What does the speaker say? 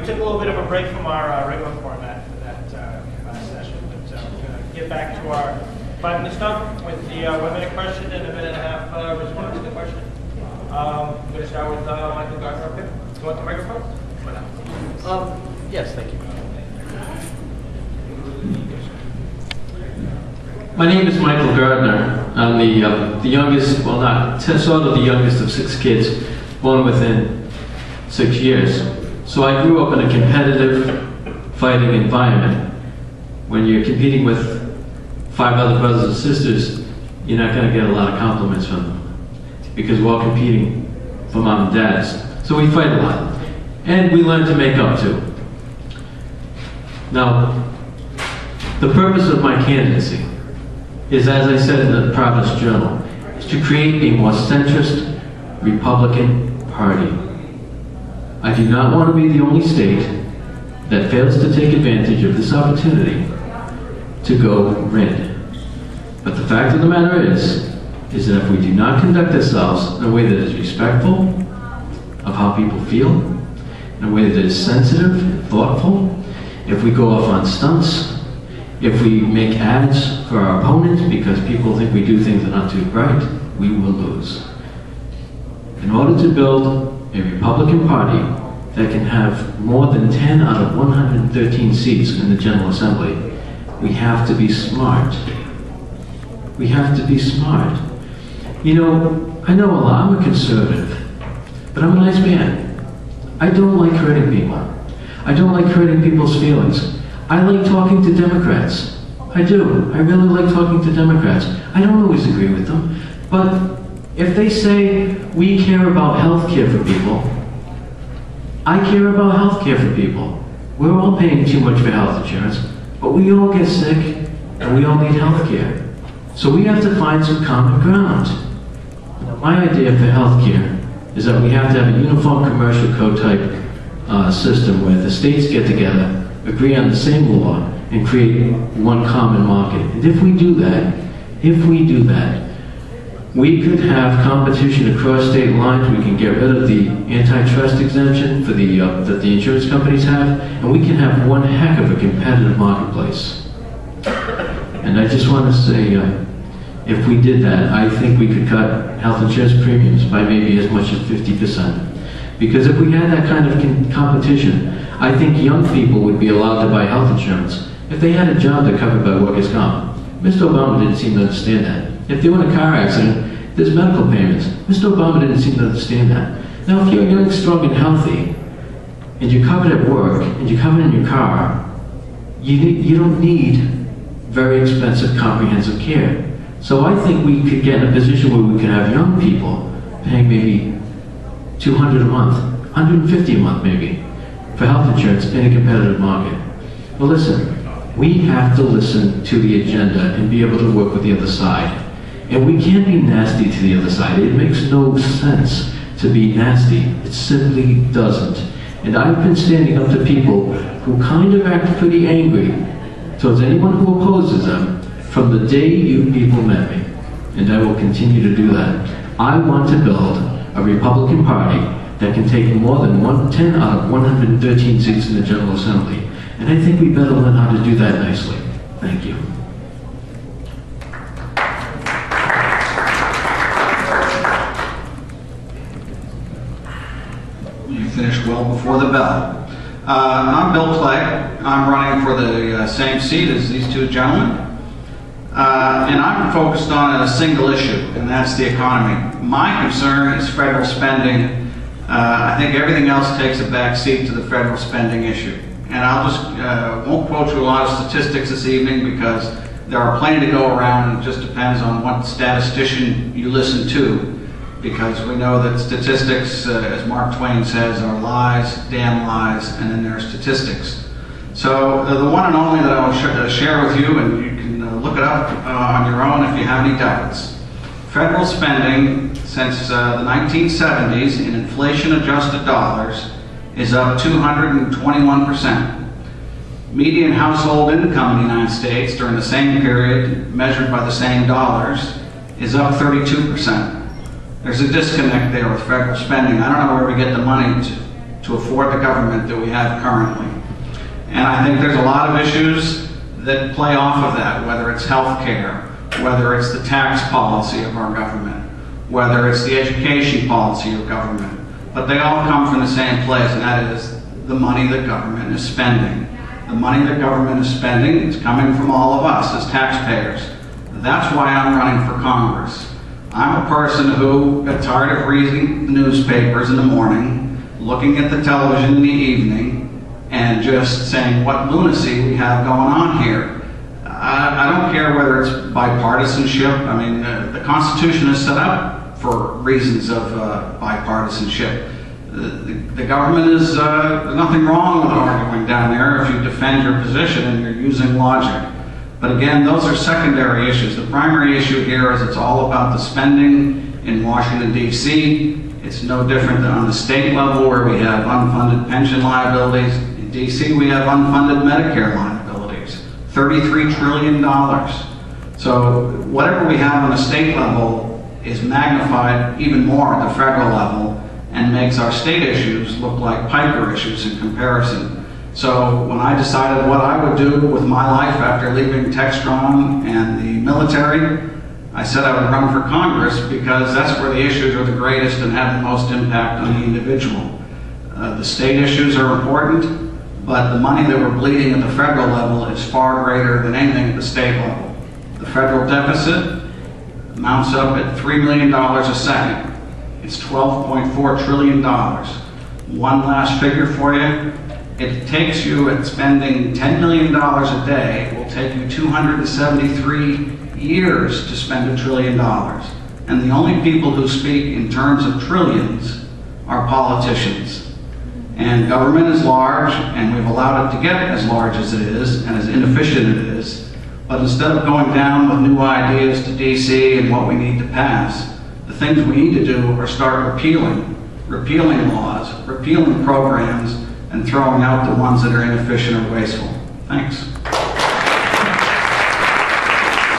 took a little bit of a break from our regular format for that last session, but we're going to get back to our 5-minute stump with the 1-minute question and a 1.5-minute response to the question. I'm going to start with Michael Gardner. Okay. Do you want the microphone? Yes, thank you. My name is Michael Gardner. I'm the youngest, well not, sort of the youngest of 6 kids, born within 6 years. So I grew up in a competitive fighting environment. When you're competing with 5 other brothers and sisters, you're not going to get a lot of compliments from them, because we're all competing for mom and dads. So we fight a lot. And we learn to make up too. Now, the purpose of my candidacy is, as I said in the Providence Journal, is to create a more centrist Republican Party. I do not want to be the only state that fails to take advantage of this opportunity to go red. But the fact of the matter is that if we do not conduct ourselves in a way that is respectful of how people feel, in a way that is sensitive, thoughtful, if we go off on stunts, if we make ads for our opponents because people think we do things that aren't too bright, we will lose. In order to build a Republican Party that can have more than 10 out of 113 seats in the General Assembly, we have to be smart. We have to be smart. You know, I know a lot. I'm a conservative, but I'm a nice man. I don't like hurting people. I don't like hurting people's feelings. I like talking to Democrats. I do. I really like talking to Democrats. I don't always agree with them, but if they say we care about health care for people, I care about health care for people. We're all paying too much for health insurance, but we all get sick and we all need health care. So we have to find some common ground. Now, my idea for health care is that we have to have a uniform commercial code type system where the states get together, agree on the same law, and create one common market. And if we do that, we could have competition across state lines. We can get rid of the antitrust exemption for that the insurance companies have, and we can have one heck of a competitive marketplace. And I just want to say, if we did that, I think we could cut health insurance premiums by maybe as much as 50%. Because if we had that kind of competition, I think young people would be allowed to buy health insurance if they had a job that covered by workers' comp. Mr. Obama didn't seem to understand that. If they were in a car accident, there's medical payments. Mr. Obama didn't seem to understand that. Now, if you're young, strong, and healthy, and you're covered at work, and you're covered in your car, you don't need very expensive comprehensive care. So I think we could get in a position where we could have young people paying maybe $200 a month, $150 a month maybe, for health insurance in a competitive market. Well, listen, we have to listen to the agenda and be able to work with the other side. And we can't be nasty to the other side. It makes no sense to be nasty. It simply doesn't. And I've been standing up to people who kind of act pretty angry towards anyone who opposes them from the day you people met me. And I will continue to do that. I want to build a Republican Party that can take more than 10 out of 113 seats in the General Assembly. And I think we better learn how to do that nicely. Thank you. You finished well before the bell. I'm Bill Clegg. I'm running for the same seat as these two gentlemen. And I'm focused on a single issue, and that's the economy. My concern is federal spending. I think everything else takes a back seat to the federal spending issue. And I'll just, won't quote you a lot of statistics this evening because there are plenty to go around. It just depends on what statistician you listen to, because we know that statistics, as Mark Twain says, are lies, damn lies, and then there are statistics. So the one and only that I will share with you, and you can look it up on your own if you have any doubts. Federal spending since the 1970s in inflation-adjusted dollars is up 221%. Median household income in the United States during the same period, measured by the same dollars, is up 32%. There's a disconnect there with federal spending. I don't know where we get the money to afford the government that we have currently. And I think there's a lot of issues that play off of that, whether it's health care, whether it's the tax policy of our government, whether it's the education policy of government. But they all come from the same place, and that is the money that government is spending. The money that government is spending is coming from all of us as taxpayers. That's why I'm running for Congress. I'm a person who got tired of reading the newspapers in the morning, looking at the television in the evening, and just saying what lunacy we have going on here. I don't care whether it's bipartisanship. I mean, the Constitution is set up for reasons of bipartisanship. The government is, there's nothing wrong with arguing down there if you defend your position and you're using logic. But again, those are secondary issues. The primary issue here is it's all about the spending in Washington, D.C. It's no different than on the state level where we have unfunded pension liabilities. In D.C. we have unfunded Medicare liabilities, $33 trillion. So whatever we have on the state level is magnified even more at the federal level and makes our state issues look like piker issues in comparison. So when I decided what I would do with my life after leaving Textron and the military, I said I would run for Congress because that's where the issues are the greatest and have the most impact on the individual. The state issues are important, but the money that we're bleeding at the federal level is far greater than anything at the state level. The federal deficit amounts up at $3 million a second. It's $12.4 trillion. One last figure for you. It takes you, at spending $10 million a day, it will take you 273 years to spend $1 trillion. And the only people who speak in terms of trillions are politicians. And government is large, and we've allowed it to get as large as it is, and as inefficient it is. But instead of going down with new ideas to DC and what we need to pass, the things we need to do are start repealing laws, repealing programs, and throwing out the ones that are inefficient or wasteful. Thanks.